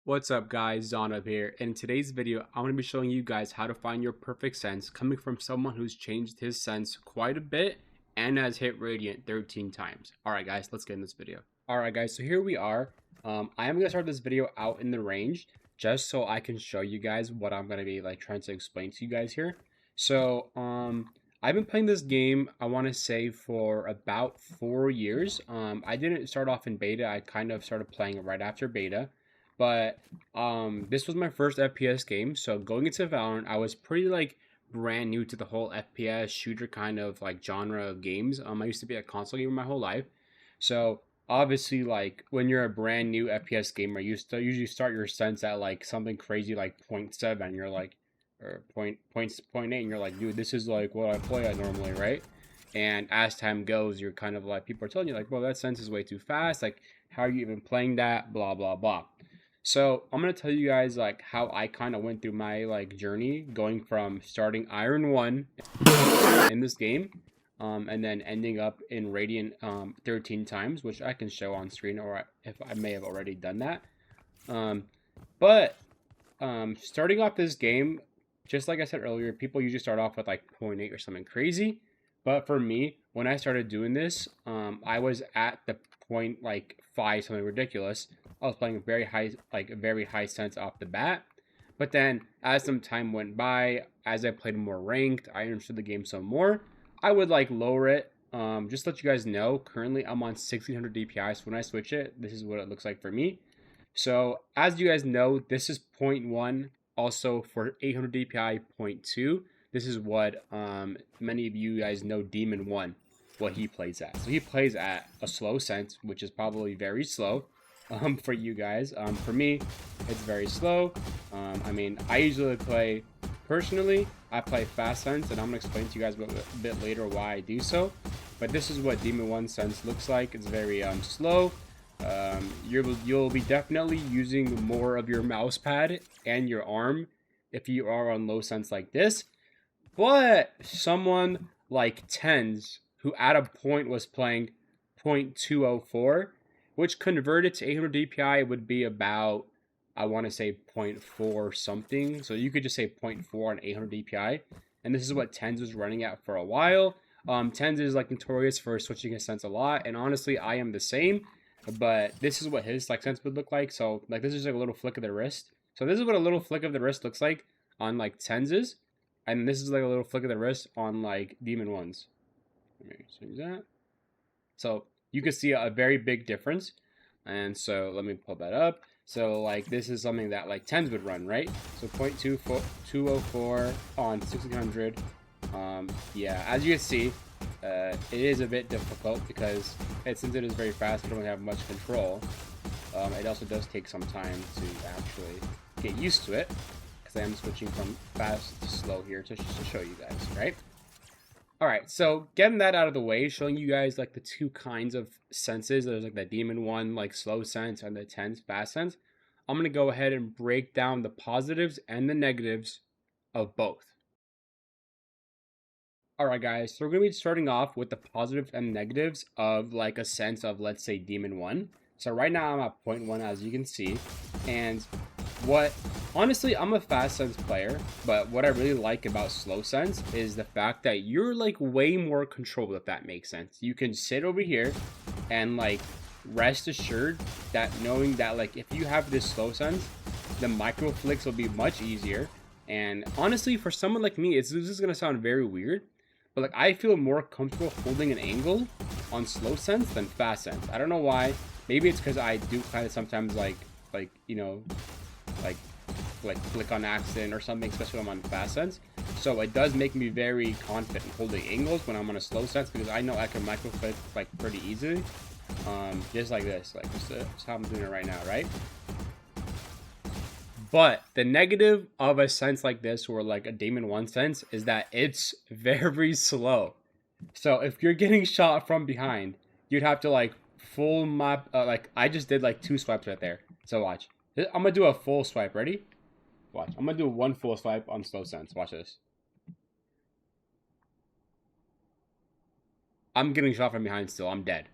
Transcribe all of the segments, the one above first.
What's up guys, Zonab here. In today's video, I'm going to be showing you guys how to find your perfect sense coming from someone who's changed his sense quite a bit and has hit Radiant 13 times. Alright guys, let's get in this video. Alright guys, so here we are. I am going to start this video out in the range just so I can show you guys what I'm going to be trying to explain to you guys here. So, I've been playing this game, I want to say, for about 4 years. I didn't start off in beta, I kind of started playing it right after beta. But this was my first FPS game, so going into Valorant, I was pretty brand new to the whole FPS shooter kind of genre of games. I used to be a console gamer my whole life, so obviously when you're a brand new FPS gamer, you usually start your sense at something crazy like 0.7. You're like, or point 8, and you're like, dude, this is like what I play at normally, right? And as time goes, you're kind of like, people are telling you like, well, that sense is way too fast. Like, how are you even playing that? Blah blah blah. So I'm gonna tell you guys how I kind of went through my journey going from starting Iron 1 in this game, and then ending up in Radiant 13 times, which I can show on screen, or if I may have already done that. But starting off this game, just like I said earlier, people usually start off with like 0.8 or something crazy. But for me, when I started doing this, I was at the point 5, something ridiculous. I was playing a very high sense off the bat. But then as some time went by, as I played more ranked, I understood the game some more. I would lower it. Just to let you guys know, currently I'm on 1600 DPI, so when I switch it, this is what it looks like for me. So as you guys know, this is 0.1. Also for 800 DPI, 0.2. This is what many of you guys know Demon 1, what he plays at. So he plays at a slow sense, which is probably very slow for you guys. For me, it's very slow. I mean, I usually play, personally, I play fast sense, and I'm going to explain to you guys a bit later why I do so. But this is what Demon 1 sense looks like. It's very slow. You'll be definitely using more of your mouse pad and your arm if you are on low sense like this. But someone like Tens, who at a point was playing 0.204, which converted to 800 DPI would be about, I want to say 0.4 something. So you could just say 0.4 on 800 DPI. And this is what Tens was running at for a while. Tens is notorious for switching his sense a lot. And honestly, I am the same. But this is what his sense would look like. So this is a little flick of the wrist. So this is what a little flick of the wrist looks like on Tens's. And this is a little flick of the wrist on Demon 1's. Let me change that. So you can see a very big difference. And so let me pull that up. So this is something that Tens would run, right? So 0.204 on 1600. Yeah, as you can see, it is a bit difficult because since it is very fast, you don't have much control. It also does take some time to actually get used to it, because I am switching from fast to slow here to show you guys, right? Alright, so getting that out of the way, showing you guys the two kinds of senses. There's the Demon 1 slow sense and the Tens fast sense. I'm going to go ahead and break down the positives and the negatives of both. Alright guys, so we're going to be starting off with the positives and negatives of a sense of, let's say, Demon 1. So right now I'm at 0.1, as you can see. And honestly, I'm a fast sense player, but what I really like about slow sense is the fact that you're way more controlled, if that makes sense. You can sit over here and rest assured that knowing that if you have this slow sense, the micro flicks will be much easier. And honestly, for someone like me, this is going to sound very weird, but I feel more comfortable holding an angle on slow sense than fast sense. I don't know why. Maybe it's because I do kind of sometimes flick on accident or something, especially when I'm on fast sense. So it does make me very confident holding angles when I'm on a slow sense, because I know I can micro flick pretty easily. Just like this, just how I'm doing it right now, right? But the negative of a sense like this, or a Demon 1 sense, is that it's very slow. So if you're getting shot from behind, you'd have to full map, I just did 2 swipes right there. So watch. I'm gonna do a full swipe. Ready? Watch. I'm gonna do one full swipe on slow sense. Watch this. I'm getting shot from behind still. I'm dead.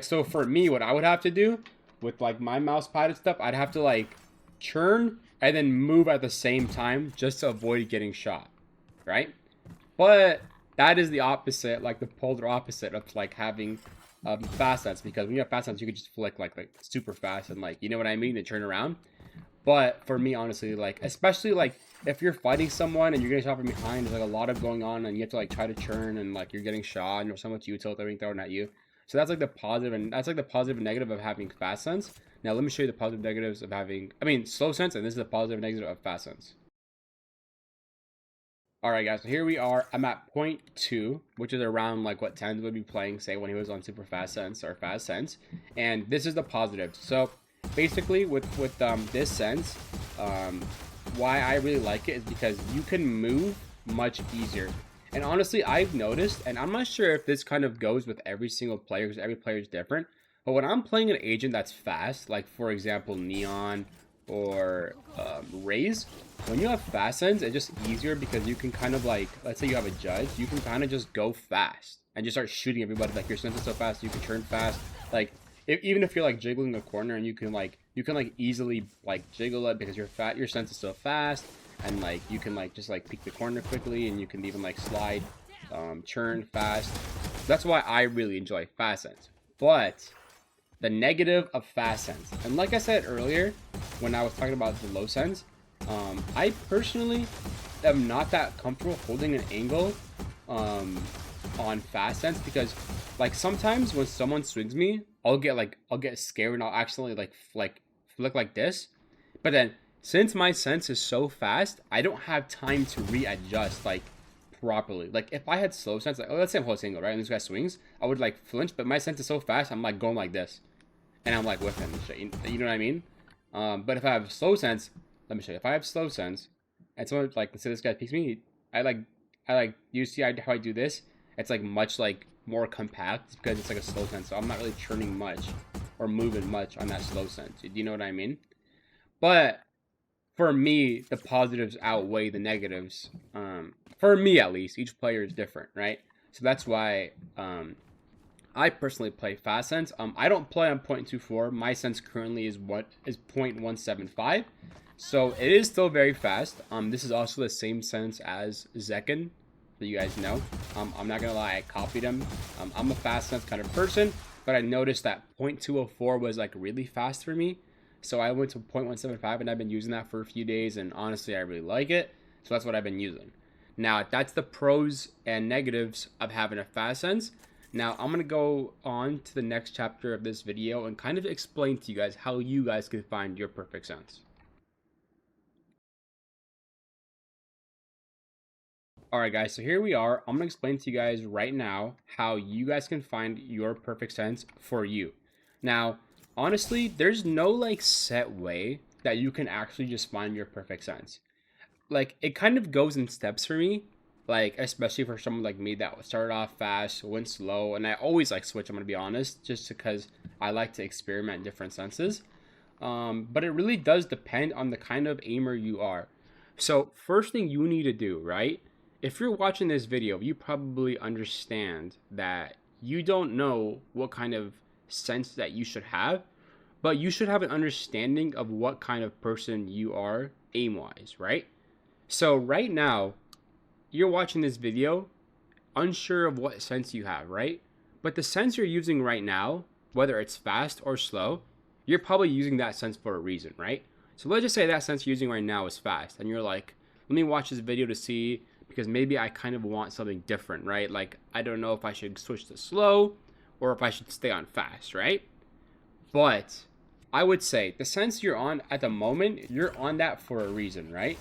So for me, what I would have to do with my mouse pad and stuff, I'd have to churn and then move at the same time just to avoid getting shot, right? But that is the opposite, like the polar opposite of like having fast sense, because when you have fast sense, you can just flick like super fast and like, you know what I mean, and turn around. But for me, honestly, like especially like if you're fighting someone and you're getting shot from behind, there's like a lot of going on, and you have to like try to churn, and like you're getting shot, and there's so much util being thrown at you. So that's like the positive, and that's like the positive and negative of having fast sense. Now let me show you the positive negatives of having, slow sense, and this is the positive and negative of fast sense. Alright guys, so here we are. I'm at 0.2, which is around like what Tens would be playing, say, when he was on super fast sense or fast sense. And this is the positive. So basically with this sense, why I really like it is because you can move much easier. And honestly, I've noticed, and I'm not sure if this kind of goes with every single player, because every player is different, but when I'm playing an agent that's fast, like for example Neon or Raze, when you have fast sense, it's just easier because you can kind of like, let's say you have a judge, you can kind of just go fast and just start shooting everybody. Like your sense is so fast, you can turn fast. Like even if you're like jiggling a corner, and you can like easily like jiggle it because your sense is so fast, and like you can like just like peek the corner quickly, and you can even like slide, churn fast. That's why I really enjoy fast sense. But the negative of fast sense, and like I said earlier when I was talking about the low sense, I personally am not that comfortable holding an angle on fast sense, because like sometimes when someone swings me, I'll get scared and I'll accidentally like flick like this. But then since my sense is so fast, I don't have time to readjust like properly. Like if I had slow sense, like, oh, let's say I'm holding angle, right, and this guy swings, I would like flinch, but my sense is so fast, I'm like going like this, and I'm like with him and shit. You know what I mean? But if I have slow sense, let me show you. If I have slow sense, and someone like, let's say this guy peeks me, I like you see how I do this? It's like much like more compact because it's like a slow sense, so I'm not really churning much or moving much on that slow sense. Do you know what I mean? But for me, the positives outweigh the negatives. For me at least, each player is different, right? So that's why I personally play fast sense. I don't play on 0.24. My sense currently is 0.175. So it is still very fast. This is also the same sense as Zekken, that you guys know. I'm not gonna lie, I copied him. I'm a fast sense kind of person, but I noticed that 0.204 was like really fast for me. So I went to 0.175, and I've been using that for a few days, and honestly I really like it. So that's what I've been using. Now that's the pros and negatives of having a fast sense. Now I'm going to go on to the next chapter of this video and kind of explain to you guys how you guys can find your perfect sense. Alright guys, so here we are. I'm going to explain to you guys right now how you guys can find your perfect sense for you. Now, honestly, there's no like set way that you can actually just find your perfect sense. Like it kind of goes in steps for me, like especially for someone like me that started off fast, went slow, and I always like switch, I'm gonna be honest, just because I like to experiment different senses. But it really does depend on the kind of aimer you are. So first thing you need to do, right, if you're watching this video, you probably understand that you don't know what kind of sense that you should have, but you should have an understanding of what kind of person you are aim wise, right? So right now, you're watching this video, unsure of what sense you have, right? But the sense you're using right now, whether it's fast or slow, you're probably using that sense for a reason, right? So let's just say that sense you're using right now is fast, and you're like, let me watch this video to see, because maybe I kind of want something different, right? Like, I don't know if I should switch to slow or if I should stay on fast, right? But I would say the sense you're on at the moment, you're on that for a reason, right?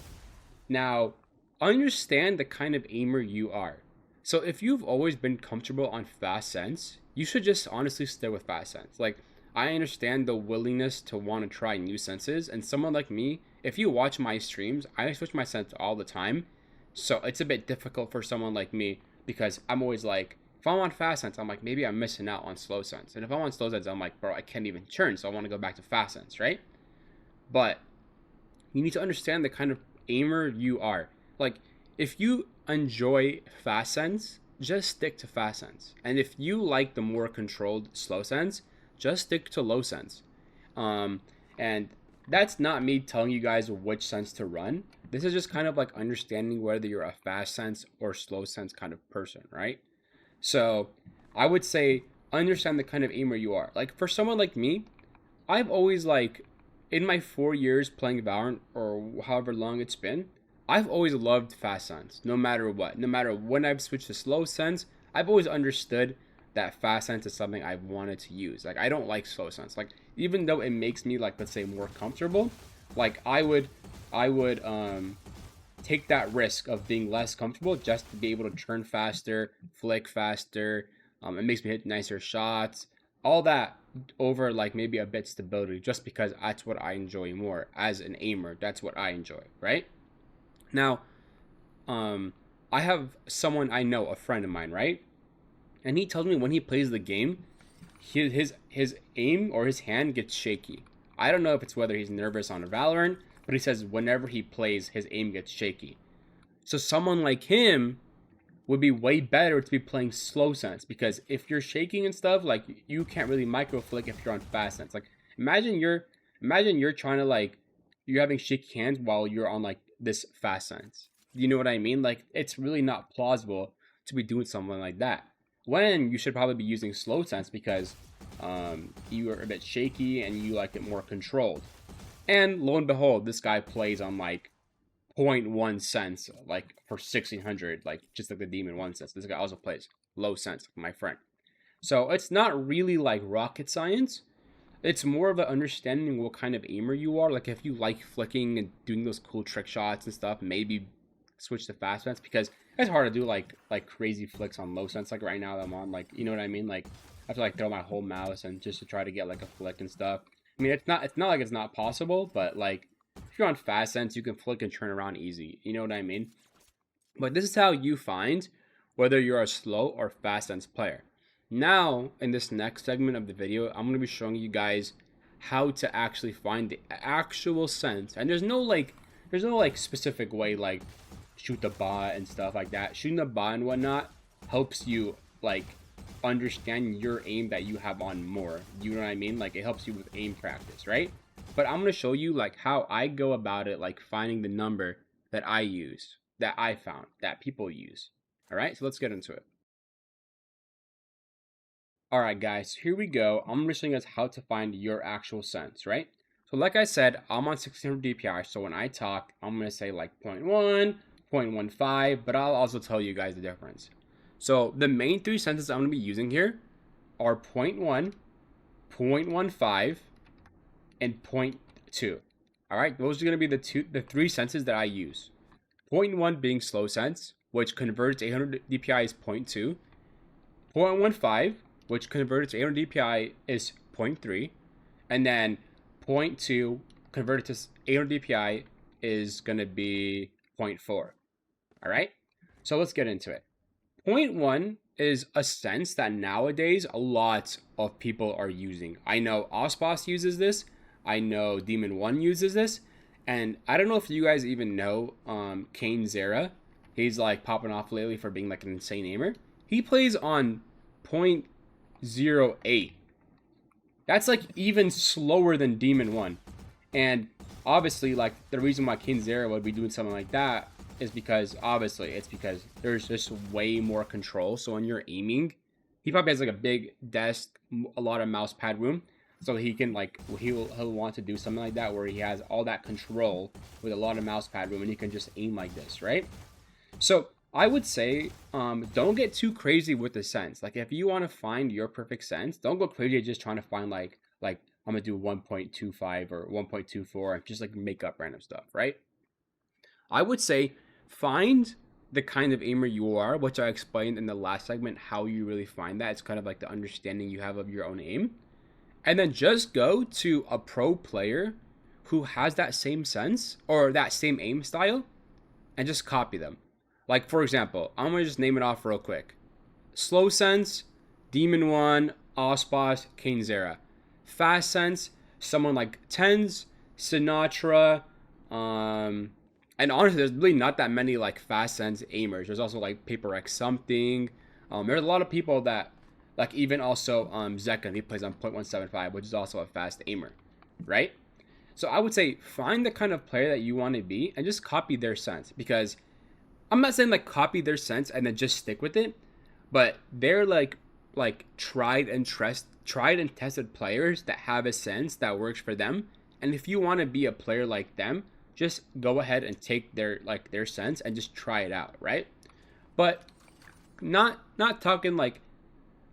Now, understand the kind of aimer you are. So if you've always been comfortable on fast sense, you should just honestly stay with fast sense. Like, I understand the willingness to want to try new senses, and someone like me, if you watch my streams, I switch my sense all the time. So it's a bit difficult for someone like me, because I'm always like, if I'm on fast sense, I'm like, maybe I'm missing out on slow sense. And if I'm on slow sense, I'm like, bro, I can't even churn, so I want to go back to fast sense, right? But you need to understand the kind of aimer you are. Like, if you enjoy fast sense, just stick to fast sense. And if you like the more controlled slow sense, just stick to low sense. And that's not me telling you guys which sense to run. This is just kind of like understanding whether you're a fast sense or slow sense kind of person, right? So I would say understand the kind of aimer you are. Like for someone like me, I've always like in my 4 years playing Valorant or however long it's been, I've always loved fast sense, no matter what. No matter when I've switched to slow sense, I've always understood that fast sense is something I've wanted to use. Like I don't like slow sense. Like even though it makes me like let's say more comfortable, like I would take that risk of being less comfortable just to be able to turn faster, flick faster. It makes me hit nicer shots, all that over like maybe a bit stability, just because that's what I enjoy more as an aimer. That's what I enjoy, right? Now, I have someone I know, a friend of mine, right? And he tells me when he plays the game, his aim or his hand gets shaky. I don't know if it's whether he's nervous on Valorant, but he says whenever he plays, his aim gets shaky. So someone like him would be way better to be playing slow sense, because if you're shaking and stuff, like you can't really micro flick if you're on fast sense. Like imagine you're trying to like you're having shaky hands while you're on like this fast sense. You know what I mean? Like it's really not plausible to be doing something like that when you should probably be using slow sense, because you are a bit shaky and you like it more controlled. And lo and behold, this guy plays on like point 0.1 cents, like for 1600, like just like the demon 1 cents. This guy also plays low sense, like my friend. So it's not really like rocket science. It's more of an understanding what kind of aimer you are. Like if you like flicking and doing those cool trick shots and stuff, maybe switch to fast sense, because it's hard to do like crazy flicks on low sense. Like right now that I'm on, like, you know what I mean? Like I have to like throw my whole mouse and just to try to get like a flick and stuff. I mean, it's not like it's not possible, but like if you're on fast sense, you can flick and turn around easy. You know what I mean? But this is how you find whether you're a slow or fast sense player. Now, in this next segment of the video, I'm going to be showing you guys how to actually find the actual sense. And there's no specific way like shoot the bot and stuff like that. Shooting the bot and whatnot helps you like understand your aim that you have on more. You know what I mean? Like it helps you with aim practice, right? But I'm going to show you like how I go about it, like finding the number that I use, that I found, that people use. All right, so let's get into it. All right, guys, here we go. I'm going to show you guys how to find your actual sense, right? So like I said, I'm on 1600 DPI, so when I talk, I'm going to say like 0.1, 0.15, but I'll also tell you guys the difference. So the main three senses I'm going to be using here are 0.1, 0.15, and 0.2. All right, those are going to be the three senses that I use. 0.1 being slow sense, which converts to 800 DPI is 0.2. 0.15, which converted to 800 DPI is 0.3. And then 0.2 converted to 800 DPI is going to be 0.4. All right, so let's get into it. 0.1 is a sense that nowadays a lot of people are using. I know Osboss uses this. I know Demon 1 uses this. And I don't know if you guys even know Kane Zera. He's like popping off lately for being like an insane aimer. He plays on 0.08. That's like even slower than Demon 1. And obviously, like the reason why Kane Zera would be doing something like that is because obviously it's because there's just way more control. So when you're aiming, he probably has like a big desk, a lot of mouse pad room. So he can like he'll want to do something like that where he has all that control with a lot of mouse pad room and he can just aim like this, right? So I would say don't get too crazy with the sense. Like if you want to find your perfect sense, don't go crazy just trying to find like I'm gonna do 1.25 or 1.24 and just like make up random stuff, right? I would say find the kind of aimer you are, which I explained in the last segment how you really find that. It's kind of like the understanding you have of your own aim. And then just go to a pro player who has that same sense or that same aim style and just copy them. Like, for example, I'm going to just name it off real quick. Slow sense, Demon 1, Osboss, Kane Zera. Fast sense, someone like Tens, Sinatra, and honestly, there's really not that many like fast sense aimers. There's also like Paper X something. There's a lot of people that like even also Zekan, he plays on 0.175, which is also a fast aimer, right? So I would say find the kind of player that you want to be and just copy their sense, because I'm not saying like copy their sense and then just stick with it, but they're like tried and tested players that have a sense that works for them. And if you want to be a player like them, just go ahead and take their sense and just try it out, right? But not talking like,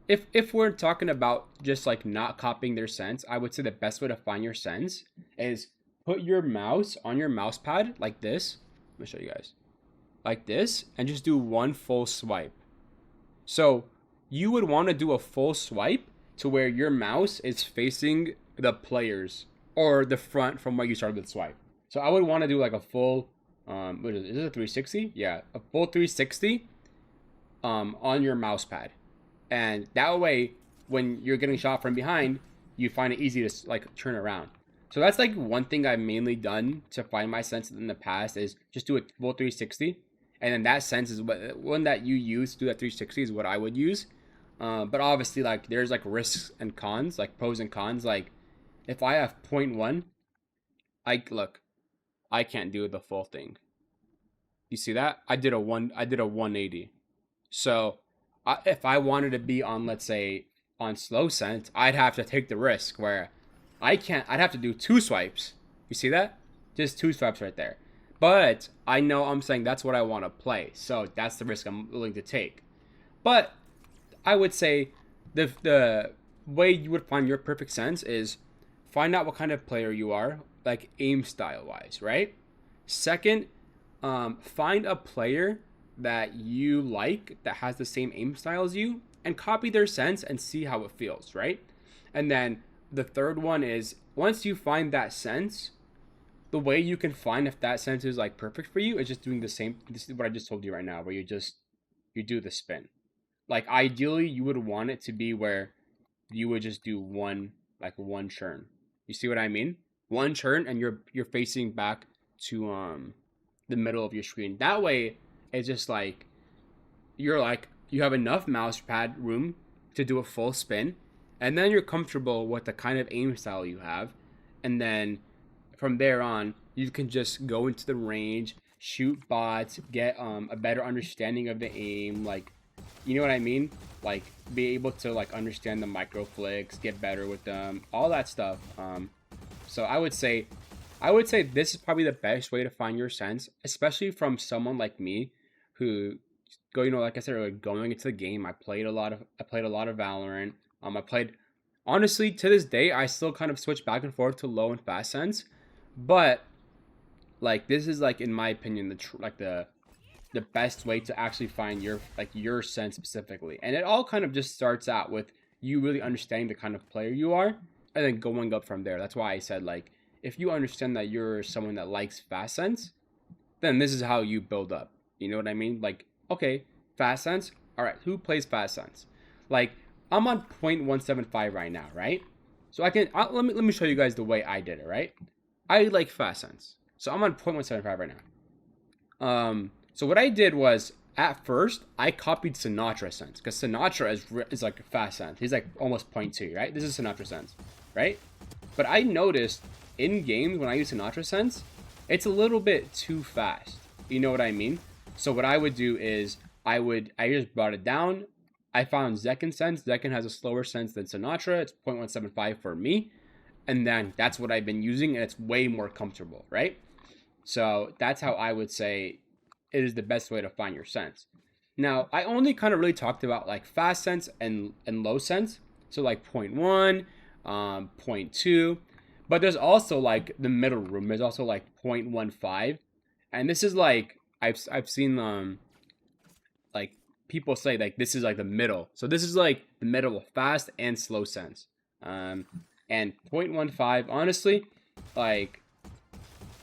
if we're talking about just like not copying their sense, I would say the best way to find your sense is put your mouse on your mouse pad like this. Let me show you guys. Like this, and just do one full swipe. So you would want to do a full swipe to where your mouse is facing the players or the front from where you started the swipe. So I would want to do like a full, what is it a 360? Yeah, a full 360 on your mouse pad. And that way, when you're getting shot from behind, you find it easy to like turn around. So that's like one thing I've mainly done to find my sense in the past, is just do a full 360. And then that sense is what one that you use to do that 360 is what I would use. But obviously, like, there's like risks and cons, like pros and cons. Like if I have 0.1, I can't do the full thing. You see that? I did a 180. So if I wanted to be on, let's say, on slow sense, I'd have to take the risk where I'd have to do 2 swipes. You see that? Just 2 swipes right there. But I know I'm saying that's what I want to play. So that's the risk I'm willing to take. But I would say the way you would find your perfect sense is find out what kind of player you are, like aim style wise, right? Second, find a player that you like that has the same aim style as you and copy their sense and see how it feels, right? And then the third one is, once you find that sense, the way you can find if that sense is like perfect for you is just doing the same. This is what I just told you right now, where you do the spin. Like ideally you would want it to be where you would just do one churn. You see what I mean? One churn and you're facing back to the middle of your screen. That way it's just like you have enough mouse pad room to do a full spin, and then you're comfortable with the kind of aim style you have, and then from there on you can just go into the range, shoot bots, get a better understanding of the aim, like, you know what I mean? Like be able to like understand the micro flicks, get better with them, all that stuff. So I would say this is probably the best way to find your sense, especially from someone like me who like I said earlier, going into the game, I played a lot of Valorant. I played, honestly, to this day I still kind of switch back and forth to low and fast sense, but like this is like, in my opinion, the best way to actually find your sense specifically. And it all kind of just starts out with you really understanding the kind of player you are and then going up from there. That's why I said, like, if you understand that you're someone that likes fast sense, then this is how you build up. You know what I mean? Like, okay, fast sense. All right, who plays fast sense? Like, I'm on 0.175 right now, right? So let me show you guys the way I did it, right? I like fast sense. So I'm on 0.175 right now. So what I did was, at first, I copied Sinatra sense, because Sinatra is like fast sense. He's like almost 0.2, right? This is Sinatra sense, right? But I noticed in games when I use Sinatra sense, it's a little bit too fast. You know what I mean? So what I would do is I just brought it down. I found Zekken sense. Zekken has a slower sense than Sinatra. It's 0.175 for me. And then that's what I've been using, and it's way more comfortable, right? So that's how I would say it is the best way to find your sense. Now, I only kind of really talked about like fast sense and low sense. So like 0.1, 0.2. But there's also like the middle room. There's also like 0.15. And this is like, I've seen like people say like this is like the middle. So this is like the middle of fast and slow sense. And 0.15, honestly, like,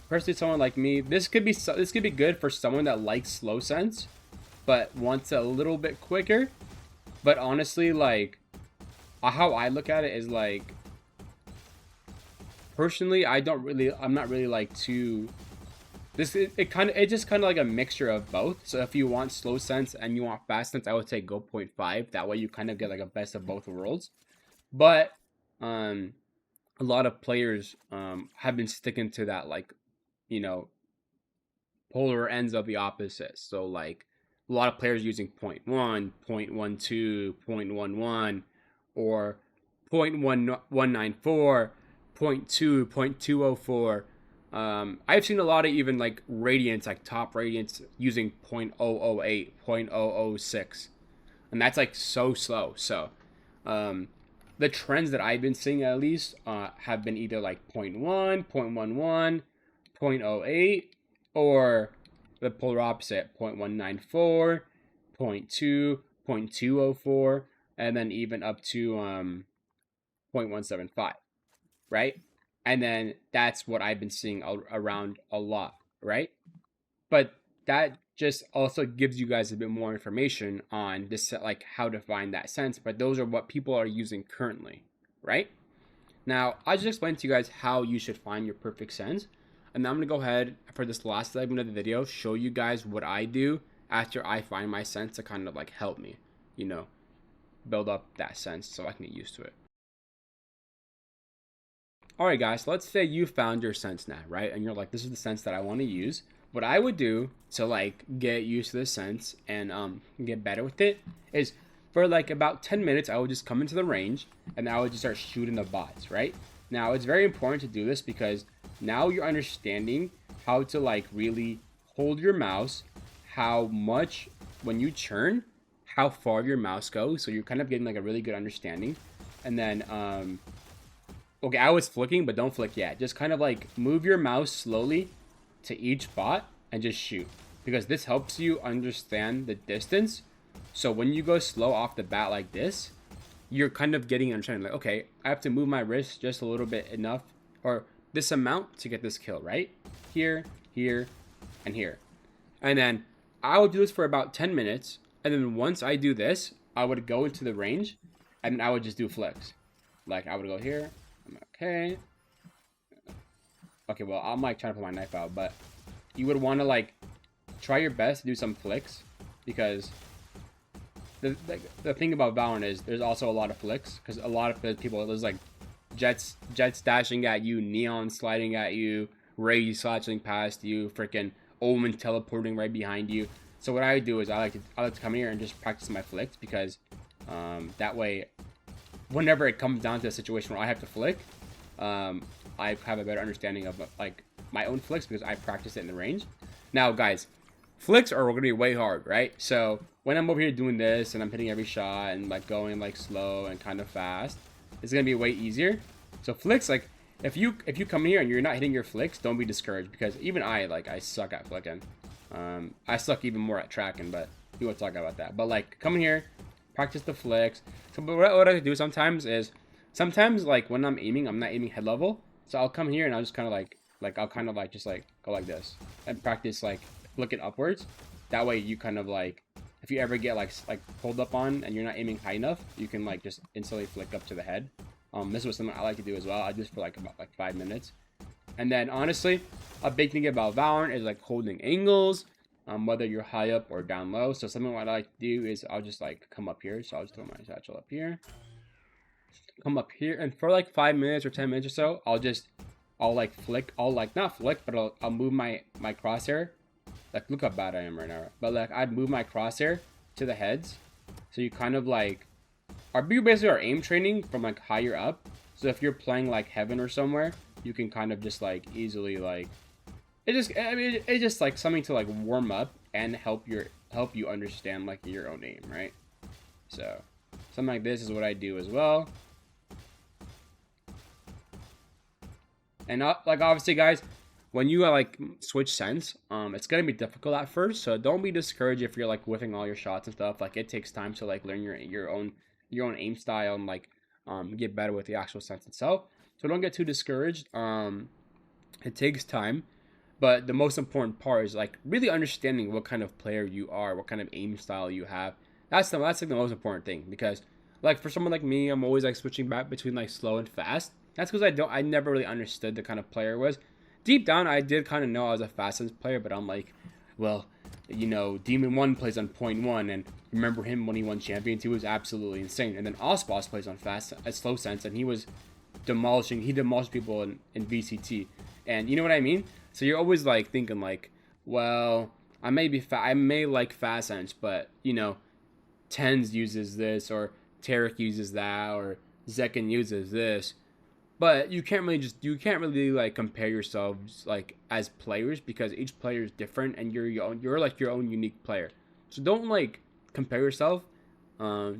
personally, someone like me, this could be good for someone that likes slow sense but wants a little bit quicker. But honestly, like, how I look at it is like, personally, I'm not really like too, it just kind of like a mixture of both. So if you want slow sense and you want fast sense, I would say go 0.5. That way you kind of get like a best of both worlds. But a lot of players have been sticking to that, like, you know, polar ends of the opposite. So like a lot of players using point 0.1, 0.12, 0.11, or 0.1194, 0.2, 0.204. I've seen a lot of even like radiants, like top radiants using 0.008, 0.006, and that's like so slow. So um, the trends that I've been seeing at least have been either like 0.1, 0.11, 0.08, or the polar opposite, 0.194, 0.2, 0.204, and then even up to 0.175, right? And then that's what I've been seeing around a lot, right? But that just also gives you guys a bit more information on this, like how to find that sense. But those are what people are using currently, right? Now, I just explained to you guys how you should find your perfect sense. And now I'm going to go ahead for this last segment of the video, show you guys what I do after I find my sense to kind of like help me, you know, build up that sense so I can get used to it. Alright guys, so let's say you found your sense now, right? And you're like, this is the sense that I want to use. What I would do to like get used to this sense and get better with it is for like about 10 minutes, I would just come into the range and I would just start shooting the bots, right? Now, it's very important to do this because now you're understanding how to like really hold your mouse, how much when you churn, how far your mouse goes. So you're kind of getting like a really good understanding. And then, okay, I was flicking, but don't flick yet. Just kind of like move your mouse slowly to each bot and just shoot, because this helps you understand the distance. So when you go slow off the bat like this, you're kind of getting understanding like, okay, I have to move my wrist just a little bit enough or this amount to get this kill, right? Here, here, and here. And then I would do this for about 10 minutes. And then once I do this, I would go into the range and I would just do flicks. Like I would go here. Okay. Okay, well, I'm like trying to put my knife out, but you would want to like try your best to do some flicks, because the thing about Valorant is there's also a lot of flicks, because a lot of people, there's like jets dashing at you, neon sliding at you, Ray slashing past you, freaking Omen teleporting right behind you. So what I do is I like to come here and just practice my flicks, because that way, whenever it comes down to a situation where I have to flick, I have a better understanding of like my own flicks because I practice it in the range. Now, guys, flicks are going to be way hard, right? So when I'm over here doing this and I'm hitting every shot and like going like slow and kind of fast, it's going to be way easier. So flicks, like if you come here and you're not hitting your flicks, don't be discouraged, because even I suck at flicking. I suck even more at tracking, but we won't talk about that. But like come in here, practice the flicks. So what I do sometimes is, like when I'm aiming, I'm not aiming head level. So I'll come here and I'll just kind of like just like go like this and practice like looking upwards. That way you kind of like, if you ever get like pulled up on and you're not aiming high enough, you can like just instantly flick up to the head. This was something I like to do as well. I do this for like about like 5 minutes. And then honestly, a big thing about Valorant is like holding angles, whether you're high up or down low. So something what I like to do is I'll just like come up here. So I'll just throw my satchel up here, come up here, and for like 5 minutes or 10 minutes or so, I'll like flick, not flick, but I'll move my crosshair. Like look how bad I am right now. But like I'd move my crosshair to the heads. So you kind of like you basically are aim training from like higher up. So if you're playing like heaven or somewhere, you can kind of just like easily like it's just like something to like warm up and help you understand like your own aim, right? So something like this is what I do as well. And like obviously guys, when you like switch sense, it's gonna be difficult at first, so don't be discouraged if you're like whiffing all your shots and stuff. Like it takes time to like learn your own aim style and like get better with the actual sense itself. So don't get too discouraged. It takes time, but the most important part is like really understanding what kind of player you are, what kind of aim style you have. That's like the most important thing, because like for someone like me, I'm always like switching back between like slow and fast. That's because I never really understood the kind of player I was. Deep down, I did kind of know I was a fast sense player, but I'm like, well, you know, Demon 1 plays on 0.1, and remember him when he won Champions, he was absolutely insane. And then Osboss plays on slow sense, and he was he demolished people in VCT, and you know what I mean. So you're always like thinking like, well, I may like fast sense, but you know, Tens uses this, or Tarek uses that, or Zekin uses this. But you can't really like compare yourselves like as players, because each player is different and you're like your own unique player. So don't like compare yourself.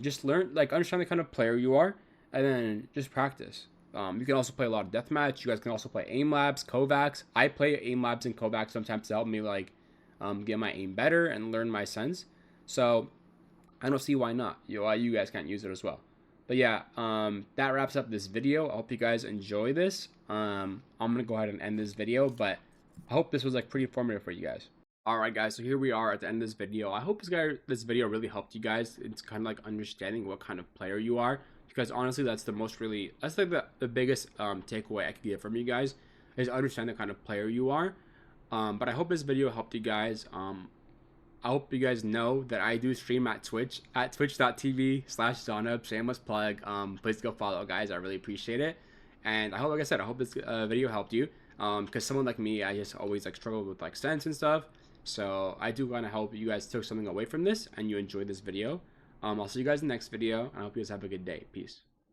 Just learn, like, understand the kind of player you are, and then just practice. You can also play a lot of deathmatch. You guys can also play aim labs, Kovacs. I play aim labs and Kovacs sometimes to help me like get my aim better and learn my sense. So I don't see why not. You guys can't use it as well. But yeah, that wraps up this video. I hope you guys enjoy this. I'm gonna go ahead and end this video, but I hope this was like pretty informative for you guys. Alright guys, so here we are at the end of this video. I hope this video really helped you guys. It's kind of like understanding what kind of player you are, because honestly that's like the biggest takeaway I could get from you guys, is understand the kind of player you are. But I hope this video helped you guys. I hope you guys know that I do stream at Twitch, at twitch.tv/Zonub. Shameless plug. Please go follow, guys. I really appreciate it. And I hope, like I said, I hope this video helped you. Because someone like me, I just always like struggle with like sense and stuff. So I do want to help you guys took something away from this and you enjoyed this video. I'll see you guys in the next video, and I hope you guys have a good day. Peace.